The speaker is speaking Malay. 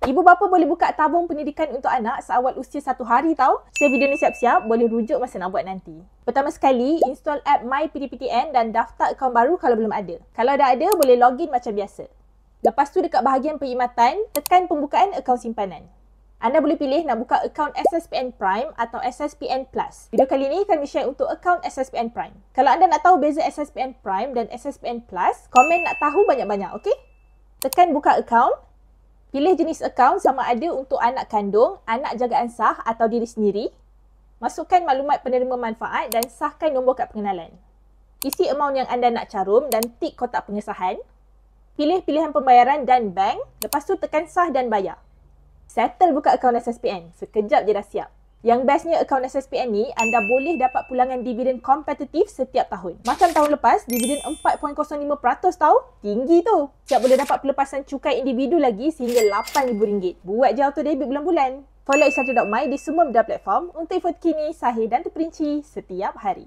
Ibu bapa boleh buka tabung pendidikan untuk anak seawal usia 1 hari tau. Share video ni siap-siap, boleh rujuk masa nak buat nanti. Pertama sekali, install app MyPDPTN dan daftar akaun baru kalau belum ada. Kalau dah ada, boleh login macam biasa. Lepas tu dekat bahagian perkhidmatan, tekan pembukaan akaun simpanan. Anda boleh pilih nak buka akaun SSPN Prime atau SSPN Plus. Video kali ni kami share untuk akaun SSPN Prime. Kalau anda nak tahu beza SSPN Prime dan SSPN Plus, komen nak tahu banyak-banyak, okey? Tekan buka akaun. Pilih jenis akaun sama ada untuk anak kandung, anak jagaan sah atau diri sendiri. Masukkan maklumat penerima manfaat dan sahkan nombor kad pengenalan. Isi amaun yang anda nak carum dan tik kotak pengesahan. Pilih pilihan pembayaran dan bank. Lepas tu tekan sah dan bayar. Settle buka akaun SSPN. Sekejap je dah siap. Yang bestnya akaun SSPN ni, anda boleh dapat pulangan dividen kompetitif setiap tahun. Macam tahun lepas, dividen 4.05% tau. Tinggi tu. Siap boleh dapat pelepasan cukai individu lagi sehingga RM8,000. Buat je auto debit bulan-bulan. Follow Isatu.my di semua media platform untuk info terkini, sahih dan terperinci setiap hari.